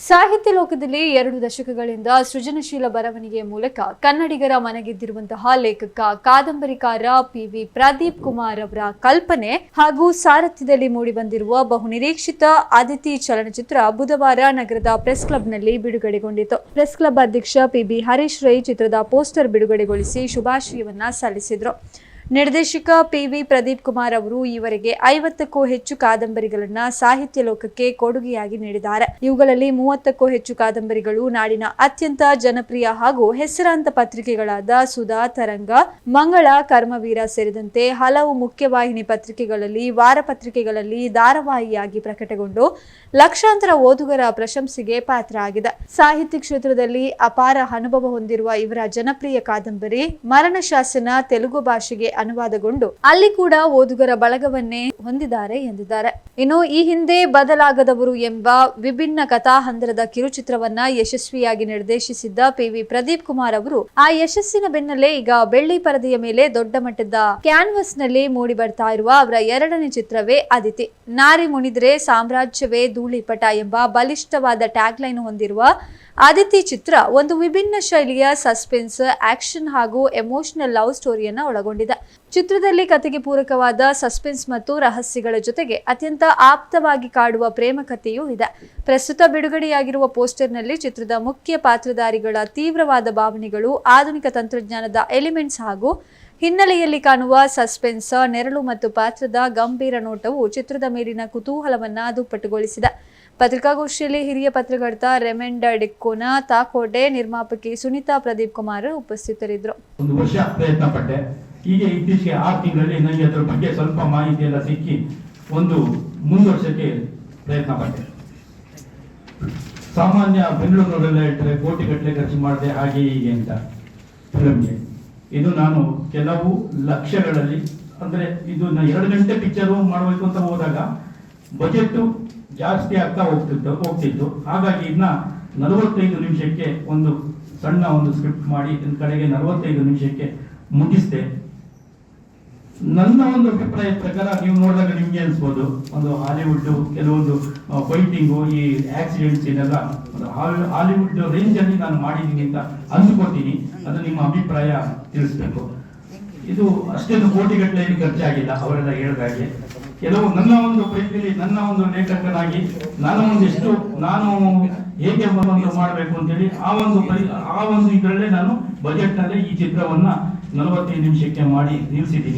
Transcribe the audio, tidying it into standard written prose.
ಸಾಹಿತ್ಯ ಲೋಕದಲ್ಲಿ 2 ದಶಕಗಳಿಂದ ಸೃಜನಶೀಲ ಬರವಣಿಗೆಯ ಮೂಲಕ ಕನ್ನಡಿಗರ ಮನಗೆದ್ದಿರುವಂತಹ ಲೇಖಕ ಕಾದಂಬರಿಕಾರ ಪಿ.ವಿ. ಪ್ರದೀಪ್ ಕುಮಾರ್ ಅವರ ಕಲ್ಪನೆ ಹಾಗೂ ಸಾರಥ್ಯದಲ್ಲಿ ಮೂಡಿಬಂದಿರುವ ಬಹುನಿರೀಕ್ಷಿತ ಅದಿತಿ ಚಲನಚಿತ್ರ ಬುಧವಾರ ನಗರದ ಪ್ರೆಸ್ ಕ್ಲಬ್ನಲ್ಲಿ ಬಿಡುಗಡೆಗೊಂಡಿತು. ಪ್ರೆಸ್ ಕ್ಲಬ್ ಅಧ್ಯಕ್ಷ ಪಿ.ಬಿ. ಹರೀಶ್ ರೈ ಚಿತ್ರದ ಪೋಸ್ಟರ್ ಬಿಡುಗಡೆಗೊಳಿಸಿ ಶುಭಾಶಯವನ್ನ ಸಲ್ಲಿಸಿದರು. ನಿರ್ದೇಶಕ ಪಿ.ವಿ. ಪ್ರದೀಪ್ ಕುಮಾರ್ ಅವರು ಈವರೆಗೆ 50ಕ್ಕೂ ಹೆಚ್ಚು ಕಾದಂಬರಿಗಳನ್ನ ಸಾಹಿತ್ಯ ಲೋಕಕ್ಕೆ ಕೊಡುಗೆಯಾಗಿ ನೀಡಿದ್ದಾರೆ. ಇವುಗಳಲ್ಲಿ 30ಕ್ಕೂ ಹೆಚ್ಚು ಕಾದಂಬರಿಗಳು ನಾಡಿನ ಅತ್ಯಂತ ಜನಪ್ರಿಯ ಹಾಗೂ ಹೆಸರಾಂತ ಪತ್ರಿಕೆಗಳಾದ ಸುಧಾ, ತರಂಗ, ಮಂಗಳ, ಕರ್ಮವೀರ ಸೇರಿದಂತೆ ಹಲವು ಮುಖ್ಯವಾಹಿನಿ ಪತ್ರಿಕೆಗಳಲ್ಲಿ, ವಾರ ಪತ್ರಿಕೆಗಳಲ್ಲಿ ಧಾರಾವಾಹಿಯಾಗಿ ಪ್ರಕಟಗೊಂಡು ಲಕ್ಷಾಂತರ ಓದುಗರ ಪ್ರಶಂಸೆಗೆ ಪಾತ್ರ ಆಗಿದೆ. ಸಾಹಿತ್ಯ ಕ್ಷೇತ್ರದಲ್ಲಿ ಅಪಾರ ಅನುಭವ ಹೊಂದಿರುವ ಇವರ ಜನಪ್ರಿಯ ಕಾದಂಬರಿ ಮರಣ ಶಾಸನ ತೆಲುಗು ಭಾಷೆಗೆ ಅನುವಾದಗೊಂಡು ಅಲ್ಲಿ ಕೂಡ ಓದುಗರ ಬಳಗವನ್ನೇ ಹೊಂದಿದ್ದಾರೆ ಎಂದಿದ್ದಾರೆ. ಇನ್ನು ಈ ಹಿಂದೆ ಬದಲಾಗದವರು ಎಂಬ ವಿಭಿನ್ನ ಕಥಾಹಂದರದ ಕಿರುಚಿತ್ರವನ್ನ ಯಶಸ್ವಿಯಾಗಿ ನಿರ್ದೇಶಿಸಿದ್ದ ಪಿ.ವಿ. ಪ್ರದೀಪ್ ಕುಮಾರ್ ಅವರು ಆ ಯಶಸ್ಸಿನ ಬೆನ್ನಲ್ಲೇ ಈಗ ಬೆಳ್ಳಿ ಪರದೆಯ ಮೇಲೆ ದೊಡ್ಡ ಮಟ್ಟದ ಕ್ಯಾನ್ವಸ್ ನಲ್ಲಿ ಮೂಡಿ ಬರ್ತಾ ಇರುವ ಅವರ 2ನೇ ಚಿತ್ರವೇ ಅದಿತಿ. ನಾರಿ ಮುನಿದ್ರೆ ಸಾಮ್ರಾಜ್ಯವೇ ಧೂಳಿಪಟ ಎಂಬ ಬಲಿಷ್ಠವಾದ ಟ್ಯಾಗ್ ಲೈನ್ ಹೊಂದಿರುವ ಅದಿತಿ ಚಿತ್ರ ಒಂದು ವಿಭಿನ್ನ ಶೈಲಿಯ ಸಸ್ಪೆನ್ಸ್, ಆಕ್ಷನ್ ಹಾಗೂ ಎಮೋಷನಲ್ ಲವ್ ಸ್ಟೋರಿಯನ್ನ ಒಳಗೊಂಡಿದೆ. ಚಿತ್ರದಲ್ಲಿ ಕಥೆಗೆ ಪೂರಕವಾದ ಸಸ್ಪೆನ್ಸ್ ಮತ್ತು ರಹಸ್ಯಗಳ ಜೊತೆಗೆ ಅತ್ಯಂತ ಆಪ್ತವಾಗಿ ಕಾಡುವ ಪ್ರೇಮ ಕಥೆಯೂ ಇದೆ. ಪ್ರಸ್ತುತ ಬಿಡುಗಡೆಯಾಗಿರುವ ಪೋಸ್ಟರ್ನಲ್ಲಿ ಚಿತ್ರದ ಮುಖ್ಯ ಪಾತ್ರಧಾರಿಗಳ ತೀವ್ರವಾದ ಭಾವನೆಗಳು, ಆಧುನಿಕ ತಂತ್ರಜ್ಞಾನದ ಎಲಿಮೆಂಟ್ಸ್ ಹಾಗೂ ಹಿನ್ನೆಲೆಯಲ್ಲಿ ಕಾಣುವ ಸಸ್ಪೆನ್ಸ್, ನೆರಳು ಮತ್ತು ಪಾತ್ರದ ಗಂಭೀರ ನೋಟವು ಚಿತ್ರದ ಮೇಲಿನ ಕುತೂಹಲವನ್ನ ದುಪ್ಪಟ್ಟುಗೊಳಿಸಿದೆ. ಪತ್ರಿಕಾಗೋಷ್ಠಿಯಲ್ಲಿ ಹಿರಿಯ ಪತ್ರಕರ್ತ ರೆಮೆಂಡ್ ಡಿಕ್ಕೋನ, ತಾಕೋಟೆ, ನಿರ್ಮಾಪಕಿ ಸುನೀತಾ ಪ್ರದೀಪ್ ಕುಮಾರ್ ಉಪಸ್ಥಿತರಿದ್ದರು. ಒಂದು ವರ್ಷ ಪ್ರಯತ್ನ ಪಟ್ಟೆ. ಹೀಗೆ ಇತ್ತೀಚೆಗೆ 6 ತಿಂಗಳಲ್ಲಿ ನನಗೆ ಅದರ ಬಗ್ಗೆ ಸ್ವಲ್ಪ ಮಾಹಿತಿ ಎಲ್ಲ ಸಿಕ್ಕಿ ಒಂದು ಮುಂದುವರ್ಷಕ್ಕೆ ಪ್ರಯತ್ನ ಪಟ್ಟೆ. ಸಾಮಾನ್ಯ ಬೆಂಗಳೂರಿನವರೆಲ್ಲ ಇಟ್ಟರೆ ಕೋಟಿಗಟ್ಟಲೆ ಖರ್ಚು ಮಾಡಿದೆ ಹಾಗೆ ಹೀಗೆ ಅಂತ ಫಿಲ್ಮ್ಗೆ. ಇದು ನಾನು ಕೆಲವು ಲಕ್ಷಗಳಲ್ಲಿ, ಅಂದ್ರೆ ಇದು 2 ಗಂಟೆ ಪಿಕ್ಚರ್ ಮಾಡಬೇಕು ಅಂತ ಹೋದಾಗ ಬಜೆಟ್ ಜಾಸ್ತಿ ಆಗ್ತಾ ಹೋಗ್ತಿತ್ತು. ಹಾಗಾಗಿ ಇದನ್ನ 45 ನಿಮಿಷಕ್ಕೆ ಒಂದು ಸಣ್ಣ ಒಂದು ಸ್ಕ್ರಿಪ್ಟ್ ಮಾಡಿ ಕಡೆಗೆ 45 ನಿಮಿಷಕ್ಕೆ ಮುಗಿಸ್ದೆ. ನನ್ನ ಒಂದು ಅಭಿಪ್ರಾಯ ಪ್ರಕಾರ ನೀವು ನೋಡಿದಾಗ ನಿಮ್ಗೆ ಅನ್ಸ್ಬೋದು, ಒಂದು ಹಾಲಿವುಡ್ ಕೆಲವೊಂದು ಫೈಟಿಂಗು, ಈ ಆಕ್ಸಿಡೆಂಟ್ಸ್ ಇದೆಲ್ಲ ಒಂದು ಹಾಲಿವುಡ್ ರೇಂಜ್ ಅಲ್ಲಿ ನಾನು ಮಾಡಿದ್ದೀನಿ ಅಂತ ಅಂದ್ಕೊತೀನಿ. ಅದು ನಿಮ್ಮ ಅಭಿಪ್ರಾಯ ತಿಳಿಸ್ಬೇಕು. ಇದು ಅಷ್ಟೇನು ಕೋಟಿಗಟ್ಟಲೆ ಖರ್ಚಾಗಿಲ್ಲ ಅವರೆಲ್ಲ ಹೇಳಿದಾಗೆ. ಕೆಲವು ನನ್ನ ಒಂದು ಪ್ರಯತ್ನದಲ್ಲಿ ನನ್ನ ಒಂದು ಲೇಖಕನಾಗಿ ನಾನು ಹೇಗೆ ಒಂದು ಮಾಡಬೇಕು ಅಂತೇಳಿ ಆ ಒಂದು ಇದರಲ್ಲೇ ನಾನು ಬಜೆಟ್ ನಲ್ಲೇ ಈ ಚಿತ್ರವನ್ನ 45 ನಿಮಿಷಕ್ಕೆ ಮಾಡಿ ನಿಲ್ಲಿಸಿದ್ದೀನಿ.